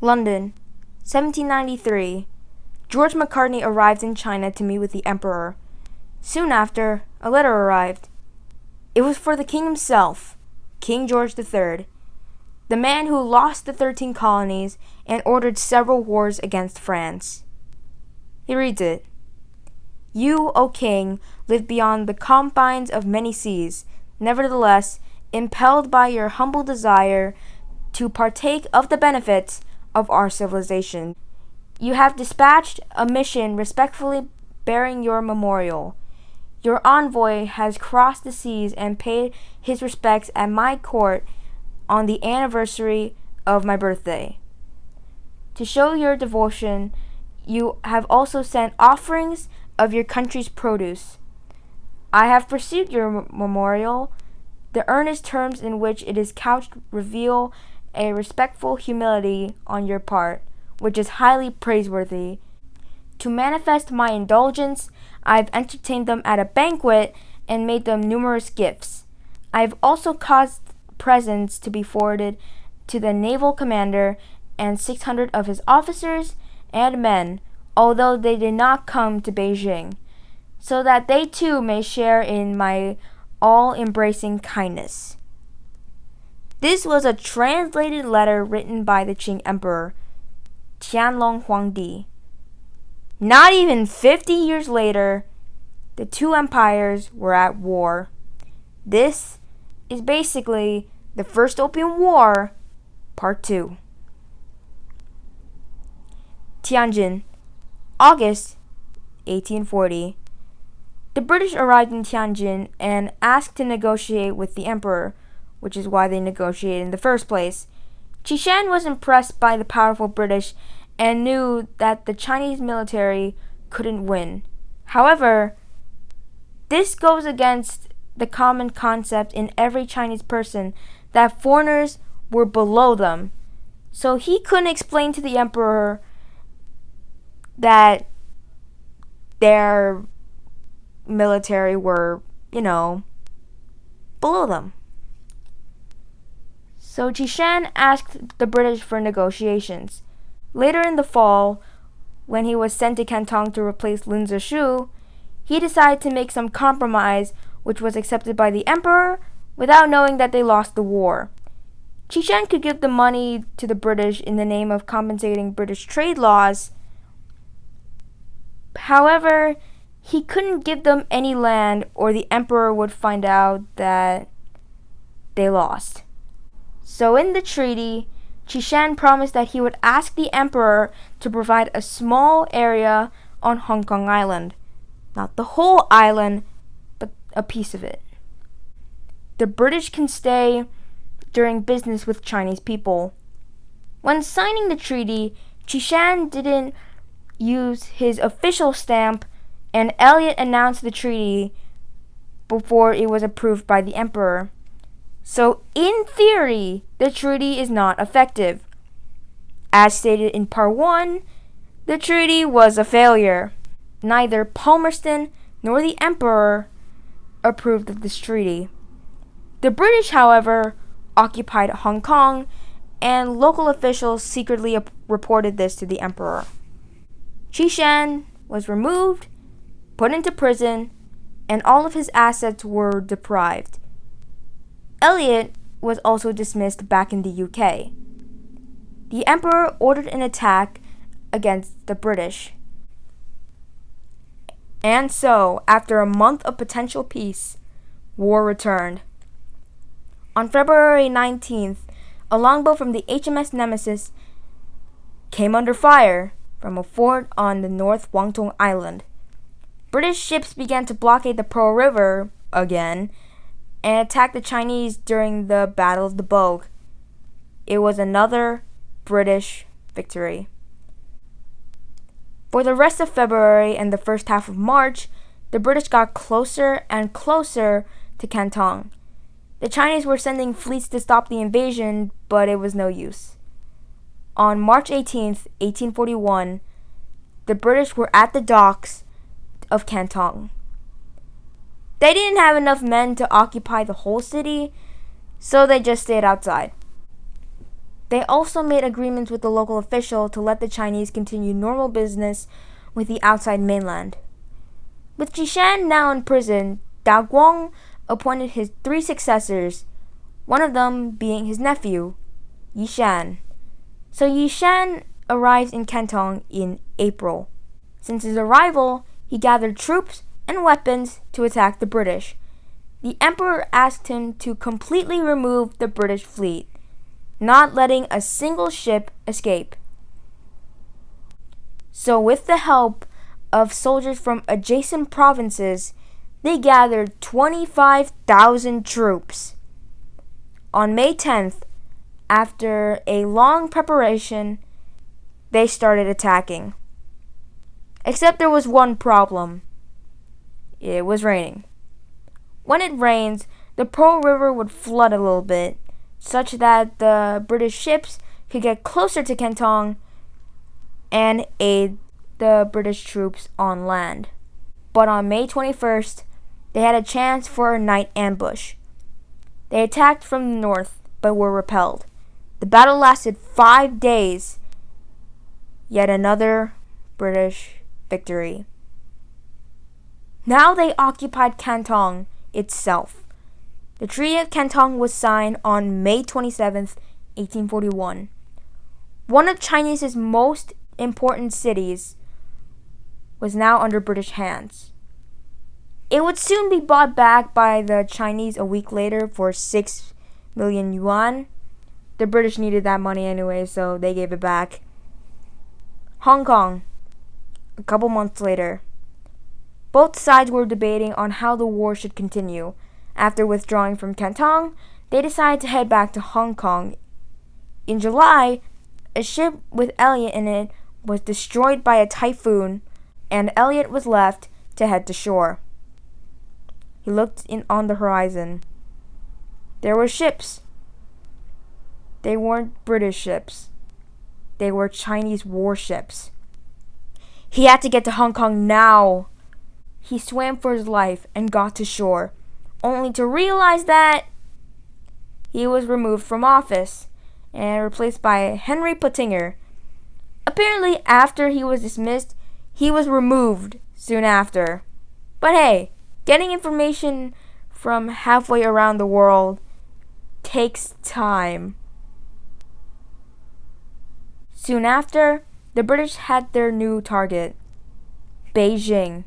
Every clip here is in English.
London, 1793. George Macartney arrived in China to meet with the emperor. Soon after, a letter arrived. It was for the king himself, King George III, the man who lost the 13 colonies and ordered several wars against France. He reads it. You, O king, live beyond the confines of many seas. Nevertheless, impelled by your humble desire to partake of the benefits of our civilization, you have dispatched a mission respectfully bearing your memorial. Your envoy has crossed the seas and paid his respects at my court on the anniversary of my birthday. To show your devotion, you have also sent offerings of your country's produce. I have pursued your memorial. The earnest terms in which it is couched reveal a respectful humility on your part, which is highly praiseworthy. To manifest my indulgence, I have entertained them at a banquet and made them numerous gifts. I have also caused presents to be forwarded to the naval commander and 600 of his officers and men, although they did not come to Beijing, so that they too may share in my all-embracing kindness. This was a translated letter written by the Qing Emperor, Qianlong Huangdi. Not even 50 years later, the two empires were at war. This is basically the First Opium War, Part 2. Tianjin, August 1840. The British arrived in Tianjin and asked to negotiate with the emperor, which is why they negotiated in the first place. Zhoushan was impressed by the powerful British and knew that the Chinese military couldn't win. However, this goes against the common concept in every Chinese person that foreigners were below them. So he couldn't explain to the emperor that their military were, below them. So Zhoushan asked the British for negotiations. Later in the fall, when he was sent to Canton to replace Lin Zexu, he decided to make some compromise which was accepted by the emperor without knowing that they lost the war. Zhoushan could give the money to the British in the name of compensating British trade laws. However, he couldn't give them any land or the emperor would find out that they lost. So in the treaty, Zhoushan promised that he would ask the emperor to provide a small area on Hong Kong Island. Not the whole island, but a piece of it. The British can stay during business with Chinese people. When signing the treaty, Zhoushan didn't use his official stamp, and Elliot announced the treaty before it was approved by the emperor. So, in theory, the treaty is not effective. As stated in Part 1, the treaty was a failure. Neither Palmerston nor the emperor approved of this treaty. The British, however, occupied Hong Kong, and local officials secretly reported this to the emperor. Zhoushan was removed, put into prison, and all of his assets were deprived. Elliot was also dismissed back in the UK. The emperor ordered an attack against the British. And so, after a month of potential peace, war returned. On February 19th, a longboat from the HMS Nemesis came under fire from a fort on the North Guangdong Island. British ships began to blockade the Pearl River again and attacked the Chinese during the Battle of the Bogue. It was another British victory. For the rest of February and the first half of March, the British got closer and closer to Canton. The Chinese were sending fleets to stop the invasion, but it was no use. On March 18th, 1841, the British were at the docks of Canton. They didn't have enough men to occupy the whole city, so they just stayed outside. They also made agreements with the local official to let the Chinese continue normal business with the outside mainland. With Zhoushan now in prison, Dao Guang appointed his 3 successors, one of them being his nephew, Yishan. So Yishan arrived in Canton in April. Since his arrival, he gathered troops and weapons to attack the British. The emperor asked him to completely remove the British fleet, not letting a single ship escape. So with the help of soldiers from adjacent provinces, they gathered 25,000 troops. On May 10th, after a long preparation, they started attacking. Except there was one problem. It was raining. When it rains, the Pearl River would flood a little bit, such that the British ships could get closer to Canton and aid the British troops on land. But on May 21st, they had a chance for a night ambush. They attacked from the north, but were repelled. The battle lasted 5 days. Yet another British victory. Now they occupied Canton itself. The Treaty of Canton was signed on May 27th, 1841. One of Chinese's most important cities was now under British hands. It would soon be bought back by the Chinese a week later for 6 million yuan. The British needed that money anyway, so they gave it back. Hong Kong, a couple months later. Both sides were debating on how the war should continue. After withdrawing from Canton, they decided to head back to Hong Kong. In July, a ship with Elliot in it was destroyed by a typhoon, and Elliot was left to head to shore. He looked on the horizon. There were ships. They weren't British ships. They were Chinese warships. He had to get to Hong Kong now. He swam for his life and got to shore, only to realize that he was removed from office and replaced by Henry Pottinger. Apparently, after he was dismissed, he was removed soon after. But hey, getting information from halfway around the world takes time. Soon after, the British had their new target, Beijing,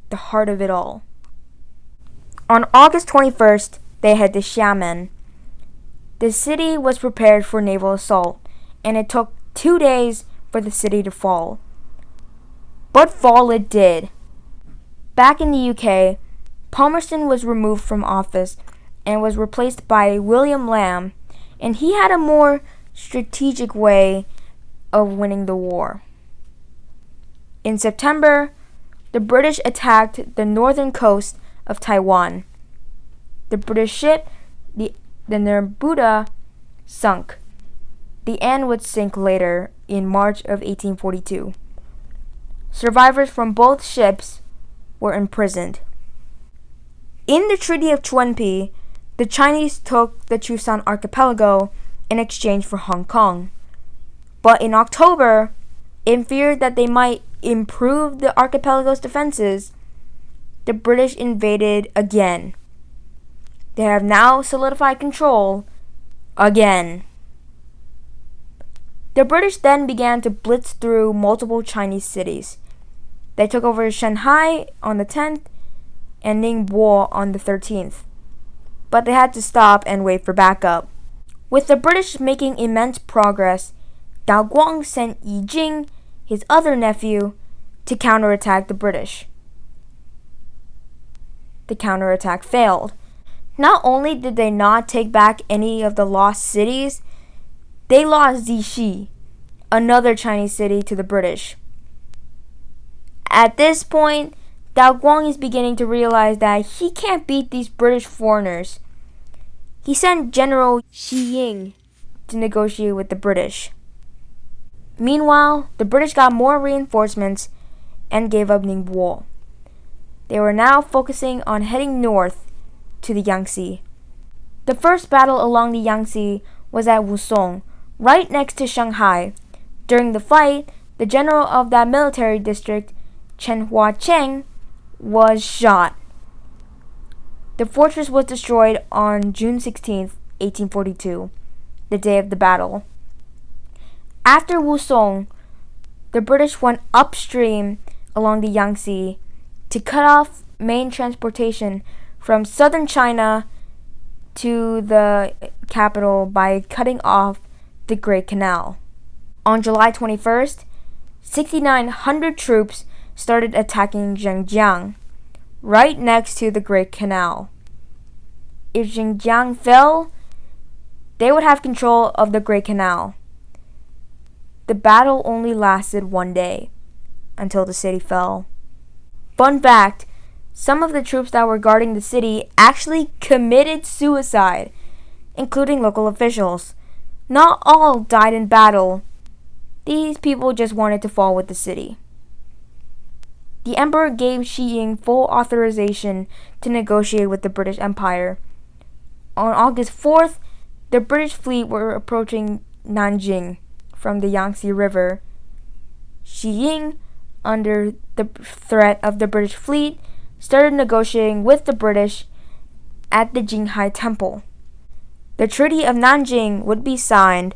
the heart of it all. On August 21st, they head to Xiamen. The city was prepared for naval assault, and it took 2 days for the city to fall. But fall it did. Back in the UK, Palmerston was removed from office and was replaced by William Lamb, and he had a more strategic way of winning the war. In September, the British attacked the northern coast of Taiwan. The British ship, the Nerbudda, sunk. The Anne would sink later in March of 1842. Survivors from both ships were imprisoned. In the Treaty of Chunpi, the Chinese took the Zhoushan archipelago in exchange for Hong Kong. But in October, in fear that they might improve the archipelago's defenses, the British invaded again. They have now solidified control again. The British then began to blitz through multiple Chinese cities. They took over Shanghai on the 10th and Ningbo on the 13th. But they had to stop and wait for backup. With the British making immense progress, Dao Guang sent Yi Jing, his other nephew, to counterattack the British. The counterattack failed. Not only did they not take back any of the lost cities, they lost Zhoushan, another Chinese city, to the British. At this point, Dao Guang is beginning to realize that he can't beat these British foreigners. He sent General Shi Ying to negotiate with the British. Meanwhile, the British got more reinforcements and gave up Ningbo. They were now focusing on heading north to the Yangtze. The first battle along the Yangtze was at Wusong, right next to Shanghai. During the fight, the general of that military district, Chen Hua Cheng, was shot. The fortress was destroyed on June 16, 1842, the day of the battle. After Wusong, the British went upstream along the Yangtze to cut off main transportation from southern China to the capital by cutting off the Great Canal. On July 21st, 6,900 troops started attacking Zhenjiang, right next to the Great Canal. If Zhenjiang fell, they would have control of the Great Canal. The battle only lasted one day, until the city fell. Fun fact, some of the troops that were guarding the city actually committed suicide, including local officials. Not all died in battle. These people just wanted to fall with the city. The emperor gave Shi Ying full authorization to negotiate with the British Empire. On August 4th, the British fleet were approaching Nanjing from the Yangtze River. Shi Ying, under the threat of the British fleet, started negotiating with the British at the Jinghai Temple. The Treaty of Nanjing would be signed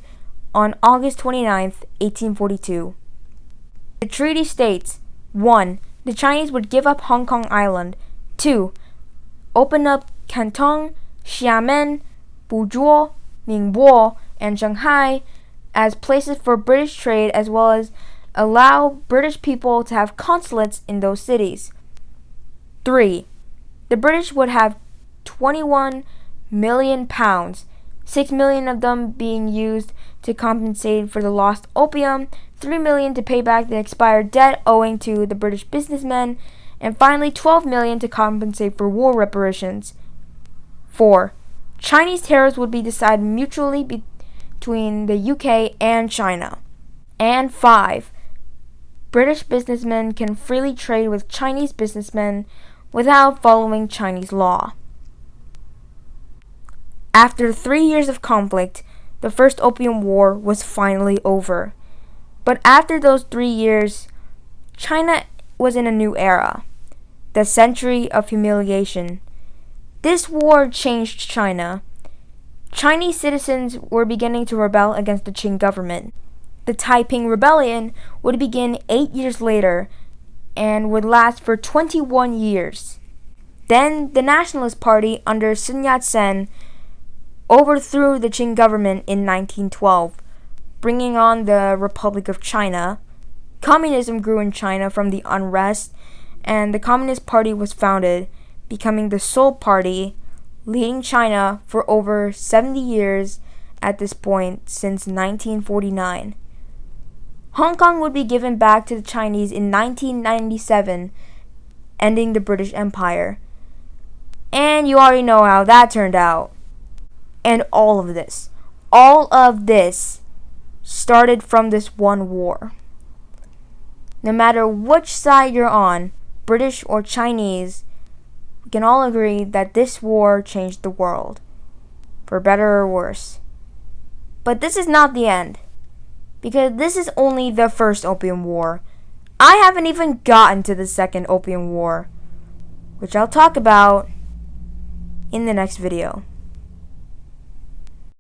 on August 29, 1842. The treaty states, 1. The Chinese would give up Hong Kong Island. 2. Open up Canton, Xiamen, Fuzhou, Ningbo, and Shanghai as places for British trade, as well as allow British people to have consulates in those cities. 3. The British would have 21 million pounds, 6 million of them being used to compensate for the lost opium, 3 million to pay back the expired debt owing to the British businessmen, and finally 12 million to compensate for war reparations. 4. Chinese tariffs would be decided mutually between the UK and China. And 5. British businessmen can freely trade with Chinese businessmen without following Chinese law. After 3 years of conflict, the First Opium War was finally over. But after those 3 years, China was in a new era, the century of humiliation. This war changed China. Chinese citizens were beginning to rebel against the Qing government. The Taiping Rebellion would begin 8 years later and would last for 21 years. Then the Nationalist Party under Sun Yat-sen overthrew the Qing government in 1912, bringing on the Republic of China. Communism grew in China from the unrest, and the Communist Party was founded, becoming the sole party, leading China for over 70 years at this point since 1949. Hong Kong would be given back to the Chinese in 1997, ending the British Empire. And you already know how that turned out. And all of this started from this one war. No matter which side you're on, British or Chinese, we can all agree that this war changed the world, for better or worse. But this is not the end, because this is only the First Opium War. I haven't even gotten to the Second Opium War, which I'll talk about in the next video.